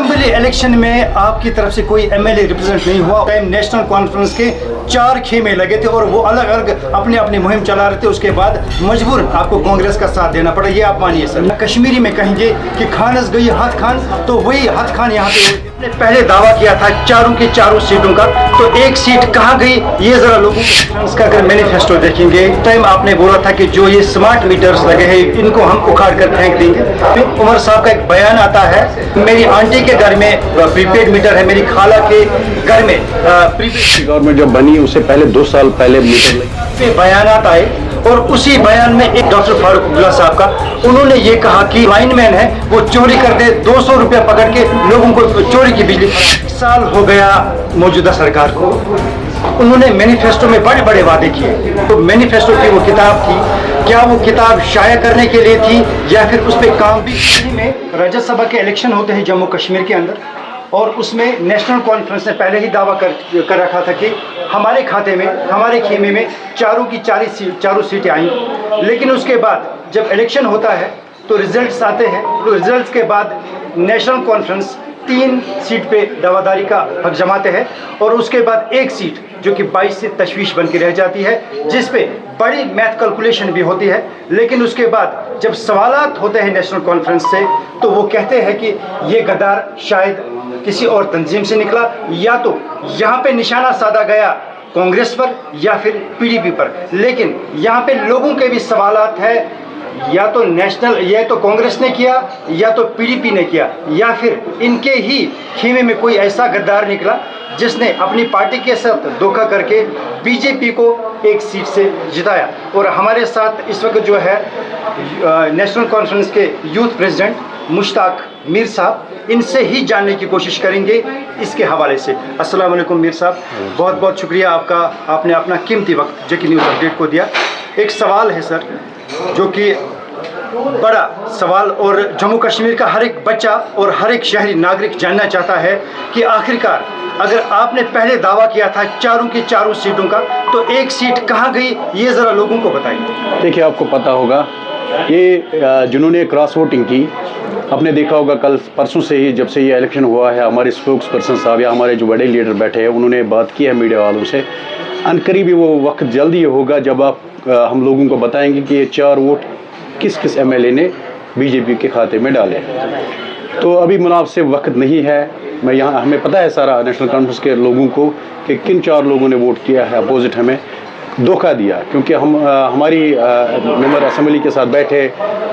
Assembly election में आपकी तरफ से कोई एमएलए रिप्रेजेंट नहीं हुआ। टाइम नेशनल कॉन्फ्रेंस के 4 खेमे लगे थे और वो अलग अलग अपनी अपनी मुहिम चला रहे थे। उसके बाद मजबूर आपको कांग्रेस का साथ देना पड़ा, ये आप मानिए सर। कश्मीरी में कहेंगे कि खानस गई हथ खान, तो वही हथ खान यहाँ पे ने पहले दावा किया था चारों की चारों सीटों का, तो एक सीट कहाँ गई ये जरा लोगों का अगर मैनिफेस्टो देखेंगे, टाइम आपने बोला था कि जो ये स्मार्ट मीटर्स लगे हैं इनको हम उखाड़ कर फेंक देंगे। फिर उमर साहब का एक बयान आता है, मेरी आंटी के घर में प्रीपेड मीटर है, मेरी खाला के घर में प्रीपेड। गवर्नमेंट जब बनी उससे पहले 2 साल पहले मीटर पे बयान आए और उसी बयान में एक डॉक्टर फारूक अब्दुल्ला साहब का, उन्होंने ये कहा कि लाइनमैन है वो चोरी कर दे, 200 रुपया पकड़ के लोगों को चोरी की बिजली। साल हो गया मौजूदा सरकार को, उन्होंने मैनिफेस्टो में बड़े बड़े वादे किए। तो मैनिफेस्टो की वो किताब थी, क्या वो किताब शाया करने के लिए थी या फिर उस पर काम भी? में राज्यसभा के इलेक्शन होते हैं जम्मू कश्मीर के अंदर, और उसमें नेशनल कॉन्फ्रेंस ने पहले ही दावा कर रखा था कि हमारे खाते में, हमारे खेमे में चारों की चारों सीटें आई। लेकिन उसके बाद जब इलेक्शन होता है तो रिजल्ट्स आते हैं, तो रिजल्ट्स के बाद नेशनल कॉन्फ्रेंस 3 सीट पे दावादारी का हक जमाते हैं और उसके बाद एक सीट जो कि 22 से तशवीश बन के रह जाती है, जिस पे बड़ी मैथ कैलकुलेशन भी होती है। लेकिन उसके बाद जब सवालात होते हैं नेशनल कॉन्फ्रेंस से, तो वो कहते हैं कि ये गद्दार शायद किसी और तंजीम से निकला, या तो यहाँ पे निशाना साधा गया कांग्रेस पर या फिर पीडीपी पर। लेकिन यहाँ पे लोगों के भी सवालात है, या तो नेशनल, या तो कांग्रेस ने किया या तो पीडीपी ने किया, या फिर इनके ही खेमे में कोई ऐसा गद्दार निकला जिसने अपनी पार्टी के साथ धोखा करके बीजेपी को एक सीट से जिताया। और हमारे साथ इस वक्त जो है नेशनल कॉन्फ्रेंस के यूथ प्रेसिडेंट मुश्ताक मीर साहब, इनसे ही जानने की कोशिश करेंगे इसके हवाले से। अस्सलाम वालेकुम मीर साहब, बहुत बहुत शुक्रिया आपका, आपने अपना कीमती वक्त जेके न्यूज़ अपडेट को दिया। एक सवाल है सर, जो कि बड़ा सवाल और जम्मू कश्मीर का हर एक बच्चा और हर एक शहरी नागरिक जानना चाहता है कि आखिरकार अगर आपने पहले दावा किया था चारों की चारों सीटों का, तो एक सीट कहाँ गई ये ज़रा लोगों को बताइए। देखिए, आपको पता होगा ये जिन्होंने क्रॉस वोटिंग की, आपने देखा होगा कल परसों से ही जब से ये इलेक्शन हुआ है, हमारे स्पोक्स पर्सन साहब या हमारे जो बड़े लीडर बैठे हैं उन्होंने बात की है मीडिया वालों से। अनकरीबी वो वक्त जल्दी होगा जब आप हम लोगों को बताएंगे कि ये 4 वोट किस किस एमएलए ने बीजेपी के खाते में डाले। तो अभी मुनासिब वक्त नहीं है। मैं यहाँ, हमें पता है सारा नेशनल कॉन्फ्रेंस के लोगों को कि किन 4 लोगों ने वोट किया है अपोजिट, हमें धोखा दिया, क्योंकि हम हमारी मेंबर असेंबली के साथ बैठे,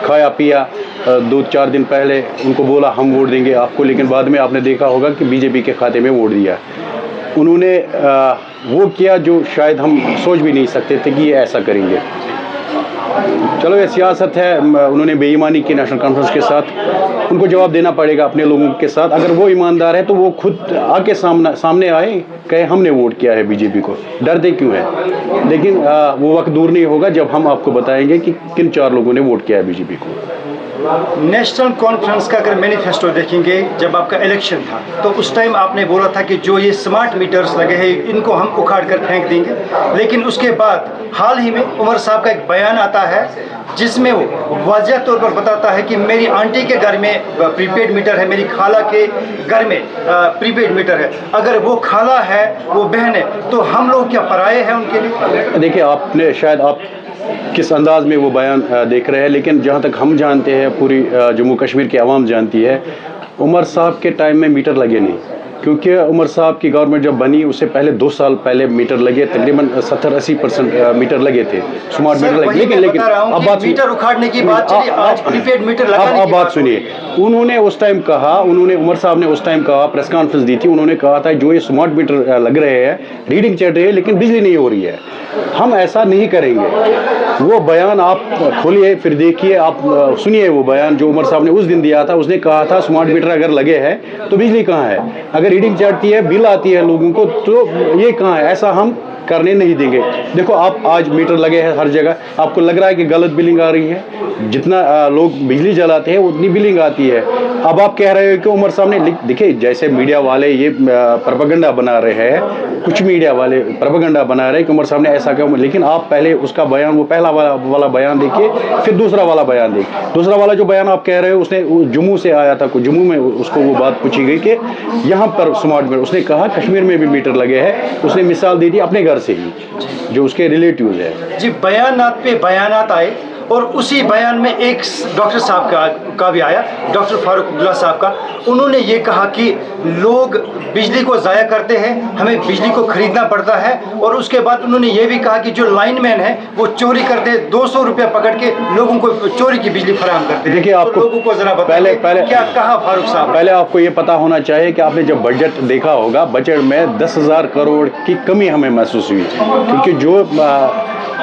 खाया पिया, 2-4 दिन पहले उनको बोला हम वोट देंगे आपको, लेकिन बाद में आपने देखा होगा कि बीजेपी के खाते में वोट दिया। उन्होंने वो किया जो शायद हम सोच भी नहीं सकते थे कि ये ऐसा करेंगे। चलो, ये सियासत है, उन्होंने बेईमानी की नेशनल कॉन्फ्रेंस के साथ, उनको जवाब देना पड़ेगा अपने लोगों के साथ। अगर वो ईमानदार है तो वो खुद आके सामने आए, कहे हमने वोट किया है बीजेपी को, डरते क्यों है। लेकिन वो वक्त दूर नहीं होगा जब हम आपको बताएंगे कि किन 4 लोगों ने वोट किया है बीजेपी को। नेशनल कॉन्फ्रेंस का अगर मैनिफेस्टो देखेंगे, जब आपका इलेक्शन था तो उस टाइम आपने बोला था कि जो ये स्मार्ट मीटर्स लगे हैं इनको हम उखाड़ कर फेंक देंगे। लेकिन उसके बाद हाल ही में उमर साहब का एक बयान आता है जिसमें वो वाज़िह तौर पर बताता है कि मेरी आंटी के घर में प्रीपेड मीटर है, मेरी खाला के घर में प्रीपेड मीटर है। अगर वो खाला है, वो बहन है, तो हम लोग क्या पराये हैं उनके लिए? देखिए, आपने शायद आप किस अंदाज में वो बयान देख रहे हैं, लेकिन जहाँ तक हम जानते हैं, पूरी जम्मू कश्मीर की आवाम जानती है, उमर साहब के टाइम में मीटर लगे नहीं, क्योंकि उमर साहब की गवर्नमेंट जब बनी उससे पहले 2 साल पहले मीटर लगे, तकरीबन 70-80% मीटर लगे थे, स्मार्ट मीटर लगे। लेकिन अब बात, मीटर उखाड़ने की बात चली, आज प्रीपेड मीटर लगाने की अब बात सुनिए। उन्होंने उस टाइम कहा, उमर साहब ने उस टाइम कहा, प्रेस कॉन्फ्रेंस दी थी, उन्होंने कहा था जो ये स्मार्ट मीटर लग रहे हैं, रीडिंग चढ़ रही है लेकिन बिजली नहीं हो रही है, हम ऐसा नहीं करेंगे। वो बयान आप खोलिए फिर देखिए, आप सुनिए वो बयान जो उमर साहब ने उस दिन दिया था। उसने कहा था स्मार्ट मीटर अगर लगे हैं तो बिजली कहाँ है, अगर रीडिंग चढ़ती है, बिल आती है लोगों को, तो ये कहाँ है। ऐसा हम کرنے نہیں دیں گے. دیکھو آپ آج میٹر لگے ہیں ہر جگہ, آپ کو لگ رہا ہے کہ غلط بلنگ آ رہی ہے, جتنا لوگ بجلی جلاتے ہیں اتنی بلنگ آتی ہے. اب آپ کہہ رہے ہو کہ عمر صاحب نے, دیکھیں جیسے میڈیا والے یہ پروپیگنڈا بنا رہے ہیں, کچھ میڈیا والے پروپیگنڈا بنا رہے ہیں کہ عمر صاحب نے ایسا کیا, لیکن آپ پہلے اس کا بیان, وہ پہلا والا بیان دیکھیے, پھر دوسرا والا بیان دیکھیے. دوسرا والا جو بیان آپ کہہ رہے ہو, اس نے جموں سے آیا تھا, جموں میں اس کو وہ بات پوچھی گئی کہ یہاں پر سمارٹ میٹر, اس نے کہا کشمیر میں بھی میٹر لگے ہیں. اس نے مثال دی تھی اپنے گھر سے ہی, جو اس کے ریلیٹیوز ہیں. جی بیانات پہ بیانات آئے, اور اسی بیان میں ایک ڈاکٹر صاحب کا بھی آیا, ڈاکٹر فاروق عبداللہ صاحب کا. انہوں نے یہ کہا کہ لوگ بجلی کو ضائع کرتے ہیں, ہمیں بجلی کو خریدنا پڑتا ہے. اور اس کے بعد انہوں نے یہ بھی کہا کہ جو لائن مین ہے وہ چوری کرتے ہیں, 200 روپیہ پکڑ کے لوگوں کو چوری کی بجلی فراہم کرتے ہیں. دیکھیے آپ کو لوگوں کو ذرا پہلے کیا کہا فاروق صاحب. پہلے آپ کو یہ پتا ہونا چاہیے کہ آپ نے جب بجٹ دیکھا ہوگا, بجٹ میں 10,000 کروڑ کی کمی ہمیں محسوس ہوئی, کیونکہ جو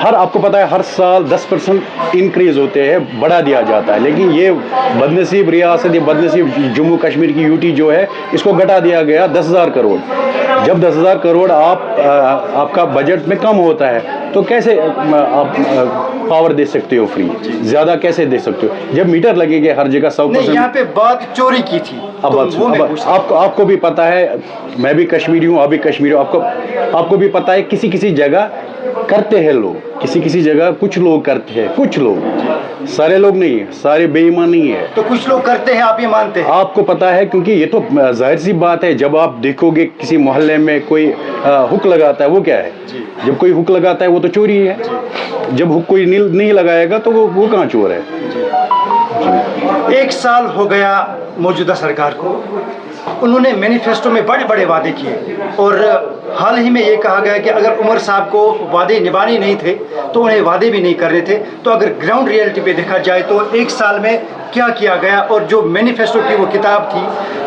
آپ کو پتا ہے ہر سال 10% انکریز ہوتے ہیں, بڑھا دیا جاتا ہے. لیکن یہ بدنصیب ریاست, یہ بدنصیب جموں کشمیر کی یوٹی جو ہے, اس کو گھٹا دیا گیا 10,000 کروڑ. جب 10,000 کروڑ آپ کا بجٹ میں کم ہوتا ہے تو کیسے آپ پاور دے سکتے ہو فری, زیادہ کیسے دے سکتے ہو جب میٹر لگے گے ہر جگہ 100%. یہاں پہ بات چوری کی تھی. آپ کو بھی پتا ہے, میں بھی کشمیری ہوں, آپ بھی کشمیری ہوں, آپ کو بھی پتا ہے کسی جگہ کرتے ہیں لوگ, کسی جگہ کچھ لوگ کرتے ہیں, کچھ لوگ, سارے لوگ نہیں ہیں, سارے بے ایمان نہیں ہے. تو کچھ لوگ کرتے ہیں, آپ یہ مانتے ہیں؟ آپ کو پتا ہے, کیونکہ یہ تو ظاہر سی بات ہے, جب آپ دیکھو گے کسی محلے میں کوئی ہک لگاتا ہے, وہ کیا ہے؟ جب کوئی ہک لگاتا ہے وہ تو چوری ہے. جب ہک کوئی نہیں لگائے گا تو وہ کہاں چور ہے؟ 1 سال ہو گیا موجودہ سرکار کو, انہوں نے مینیفیسٹو میں بڑے بڑے وعدے کیے, اور حال ہی میں یہ کہا گیا کہ اگر عمر صاحب کو وعدے نبھانے نہیں تھے تو انہیں وعدے بھی نہیں کرنے تھے. تو اگر گراؤنڈ ریئلٹی پہ دیکھا جائے تو 1 سال میں کیا کیا گیا, اور جو مینیفیسٹو کی وہ کتاب تھی,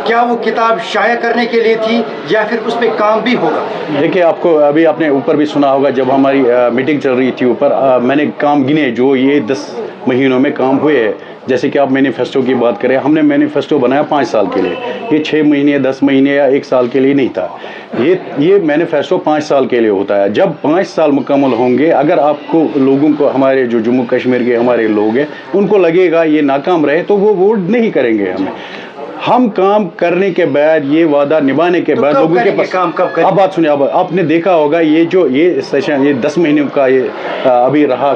کیا وہ کتاب شائع کرنے کے لیے تھی یا پھر اس پہ کام بھی ہوگا؟ دیکھیے آپ کو ابھی آپ نے اوپر بھی سنا ہوگا, جب ہماری میٹنگ چل رہی تھی اوپر, میں نے کام گنے جو یہ 10 مہینوں میں کام ہوئے ہیں. جیسے کہ آپ مینیفیسٹو کی بات کریں, ہم نے مینیفیسٹو بنایا 5 سال کے لیے, یہ 6 مہینے 10 مہینے یا 1 سال کے لیے نہیں تھا. یہ مینیفیسٹو 5 سال کے لیے ہوتا ہے. جب 5 سال مکمل ہوں گے, اگر آپ کو لوگوں کو, ہمارے جو جموں کشمیر کے ہمارے لوگ ہیں, ان کو لگے گا یہ ناکام رہے تو وہ ووٹ نہیں کریں گے ہمیں. ہم کام کرنے کے بعد, یہ وعدہ نبھانے کے بعد لوگوں کے پاس اب بات سنیں. اب آپ نے دیکھا ہوگا یہ سیشن, یہ 10 مہینوں کا یہ ابھی رہا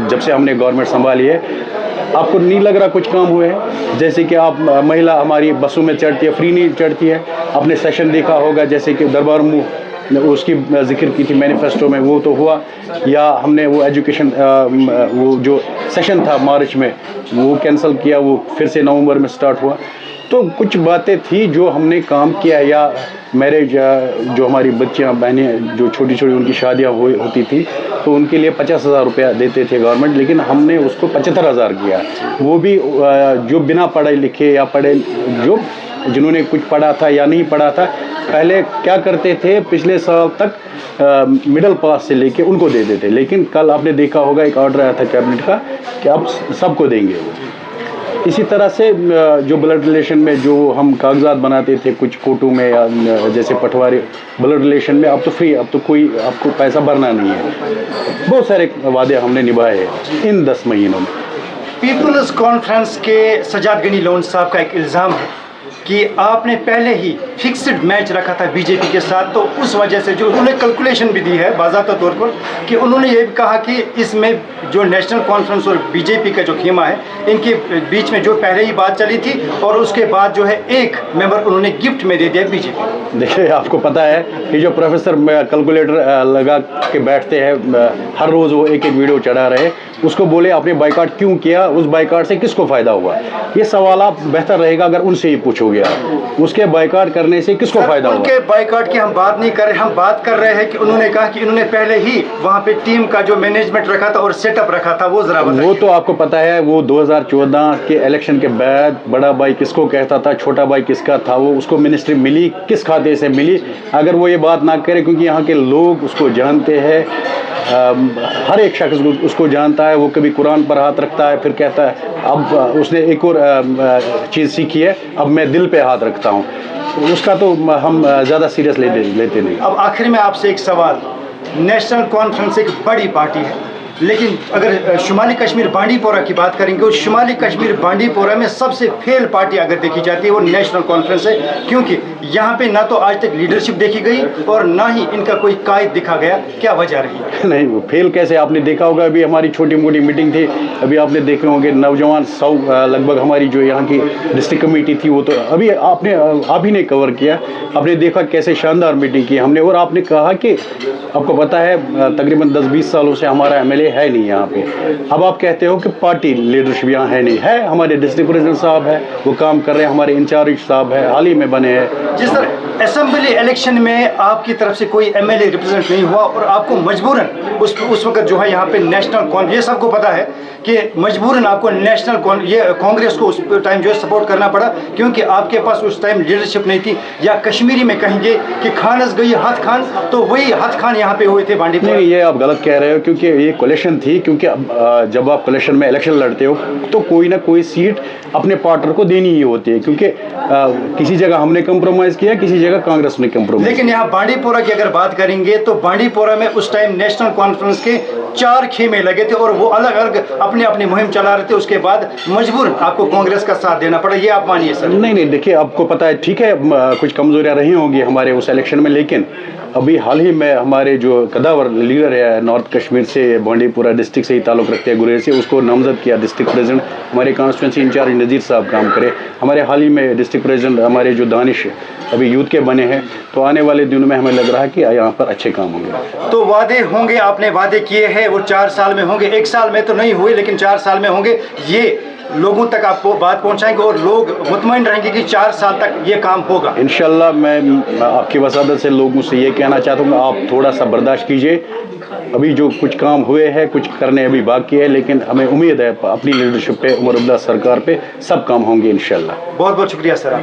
جب سے ہم نے گورنمنٹ سنبھالی ہے. آپ کو نہیں لگ رہا کچھ کام ہوئے ہیں؟ جیسے کہ آپ مہیلا ہماری بسوں میں چڑھتی ہے, فری نہیں چڑھتی ہے. آپ نے سیشن دیکھا ہوگا, جیسے کہ دربار منہ اس کی ذکر کی تھی مینیفیسٹو میں, وہ تو ہوا. یا ہم نے وہ ایجوکیشن, وہ جو سیشن تھا مارچ میں, وہ کینسل کیا, وہ پھر سے نومبر میں سٹارٹ ہوا. تو کچھ باتیں تھی جو ہم نے کام کیا. یا میرج, جو ہماری بچیاں بہنیں جو چھوٹی ان کی شادیاں ہوتی تھی, تو ان کے لیے 50,000 روپیہ دیتے تھے گورنمنٹ, لیکن ہم نے اس کو 75,000 کیا. وہ بھی جو بنا پڑھے لکھے یا جنہوں نے کچھ پڑھا تھا یا نہیں پڑھا تھا, پہلے کیا کرتے تھے پچھلے سال تک مڈل پاس سے لے کے ان کو دے دیتے. لیکن کل آپ نے دیکھا ہوگا ایک آرڈر آیا تھا کیبنٹ کا کہ اب سب کو دیں گے. اسی طرح سے جو بلڈ ریلیشن میں جو ہم کاغذات بناتے تھے کچھ کوٹوں میں, یا جیسے پٹواری بلڈ ریلیشن میں, اب تو فری, اب تو کوئی آپ کو پیسہ بھرنا نہیں ہے. بہت سارے وعدے ہم نے نبھائے ہیں ان 10 مہینوں میں. پیپلز کانفرنس کے سجاد غنی لون صاحب کا ایک الزام ہے کہ آپ نے پہلے ہی فکسڈ میچ رکھا تھا بی جے پی کے ساتھ, تو اس وجہ سے جو انہوں نے کیلکولیشن بھی دی ہے باضابطہ طور پر, کہ انہوں نے یہ بھی کہا کہ اس میں جو نیشنل کانفرنس اور بی جے پی کا جو خیمہ ہے, ان کے بیچ میں جو پہلے ہی بات چلی تھی, اور اس کے بعد جو ہے ایک ممبر انہوں نے گفٹ میں دے دیا بی جے پی. دیکھیے آپ کو پتہ ہے کہ جو پروفیسر کیلکولیٹر لگا کے بیٹھتے ہیں, ہر روز وہ ایک ویڈیو چڑھا رہے, اس کو بولے آپ نے بائیکاٹ کیوں کیا, اس بائیکاٹ سے کس کو فائدہ ہوا. یہ سوالات بہتر رہے گا اگر ان سے ہی پوچھو گے, اس کے بائیکاٹ کرنے سے کس کو فائدہ ہوا. ان کے بائیکاٹ کی ہم بات نہیں کر رہے, ہم بات کر رہے ہیں کہ انہوں نے کہا کہ انہوں نے پہلے ہی وہاں پہ ٹیم کا جو مینجمنٹ رکھا تھا اور سیٹ اپ رکھا تھا, وہ ذرا بتائیے. وہ تو آپ کو پتہ ہے, وہ 2014 کے الیکشن کے بعد بڑا بھائی کس کو کہتا تھا, چھوٹا بھائی کس کا تھا, وہ اس کو منسٹری ملی کس کھاتے سے ملی. اگر وہ یہ بات نہ کرے, کیونکہ یہاں کے لوگ اس کو جانتے ہیں, ہر ایک شخص اس کو جانتا ہے. وہ کبھی قرآن پر ہاتھ رکھتا ہے, پھر کہتا ہے اب اس نے ایک اور چیز سیکھی ہے, اب میں دل پہ ہاتھ رکھتا ہوں. اس کا تو ہم زیادہ سیریس لیتے نہیں. اب آخر میں آپ سے ایک سوال, नेशनल कॉन्फ्रेंस एक बड़ी पार्टी है, लेकिन अगर शुमाली कश्मीर बांडी पोरा की बात करेंगे, उस शुमाली कश्मीर बांडी पोरा में सबसे फेल पार्टी अगर देखी जाती है वो नेशनल कॉन्फ्रेंस है, क्योंकि यहाँ पे ना तो आज तक लीडरशिप देखी गई और ना ही इनका कोई कायद दिखा गया। क्या वजह रही है? नहीं, वो फेल कैसे, आपने देखा होगा अभी हमारी छोटी मोटी मीटिंग थी, अभी आपने देखे होंगे नौजवान 100 लगभग हमारी जो यहाँ की डिस्ट्रिक्ट कमेटी थी वो तो अभी आप ही ने कवर किया, आपने देखा कैसे शानदार मीटिंग की हमने। और आपने कहा कि आपको पता है तकरीबन 10-20 सालों से हमारा एमएलए है नहीं यहाँ पे। अब आप कहते हो कि पार्टी लीडरशिप यहाँ है नहीं है, हमारे डिस्ट्रिक्ट प्रेसिडेंट साहब है वो काम कर रहे हैं, हमारे इंचार्ज साहब है हाल ही में बने हैं। जिस तरह असेंबली इलेक्शन में आपकी तरफ से कोई एमएलए रिप्रेजेंट नहीं हुआ और आपको मजबूरन उस वक्त जो है यहाँ पे नेशनल कॉन्फ्रेंस, ये सबको पता है कि मजबूरन आपको नेशनल ये कांग्रेस को उस टाइम जो है सपोर्ट करना पड़ा, क्योंकि आपके पास उस टाइम लीडरशिप नहीं थी, या कश्मीरी में कहेंगे कि खानस गई हथ खान, तो वही हथ खान यहाँ पे हुए थे बांडी। नहीं, ये आप गलत कह रहे हो, क्योंकि ये कोलेशन थी, क्योंकि जब आप कोलेशन में इलेक्शन लड़ते हो तो कोई ना कोई सीट अपने पार्टनर को देनी ही होती है, क्योंकि किसी जगह हमने कंप्रोमाइज़ किया, किसी जगह कांग्रेस ने कंप्रोमाइज़। लेकिन यहाँ बांडी पोरा की अगर बात करेंगे तो बांडी पोरा में उस टाइम नेशनल कॉन्फ्रेंस के 4 खेमे लगे थे और वो अलग अलग अपनी अपनी मुहिम चला रहे थे, उसके बाद मजबूर आपको कांग्रेस का साथ देना पड़ा, ये आप मानिए सर? नहीं, देखिए आपको पता है, ठीक है कुछ कमजोरियां रही होंगी हमारे उस इलेक्शन में, लेकिन अभी हाल ही में हमारे जो कदावर लीडर है नॉर्थ कश्मीर से, बांडीपुरा डिस्ट्रिक्ट से ही ताल्लुक़ रखते हैं, गुरेज से, उसको नामजद किया डिस्ट्रिक्ट प्रेसिडेंट, हमारे कॉन्स्टिट्यूंसी इंचार्ज नज़ीर साहब काम करे। हमारे हाल ही में डिस्ट्रिक्ट प्रेसिडेंट हमारे जो दानिश अभी यूथ के बने हैं, तो आने वाले दिनों में हमें लग रहा है कि यहाँ पर अच्छे काम होंगे। तो वादे होंगे, आपने वादे किए हैं, वो 4 साल में होंगे, 1 साल में तो नहीं हुए लेकिन 4 साल में होंगे, ये लोगों तक आपको बात पहुंचाएंगे और लोग मुतमईन रहेंगे कि 4 साल तक ये काम होगा इंशाल्लाह। मैं आपकी वसादत से लोगों से ये कहना चाहता हूँ, आप थोड़ा सा बर्दाश्त कीजिए, अभी जो कुछ काम हुए हैं, कुछ करने अभी बाकी है, लेकिन हमें उम्मीद है अपनी लीडरशिप पे, उमर अब्दुल्ला सरकार पे सब काम होंगे इंशाल्लाह। बहुत बहुत शुक्रिया सर।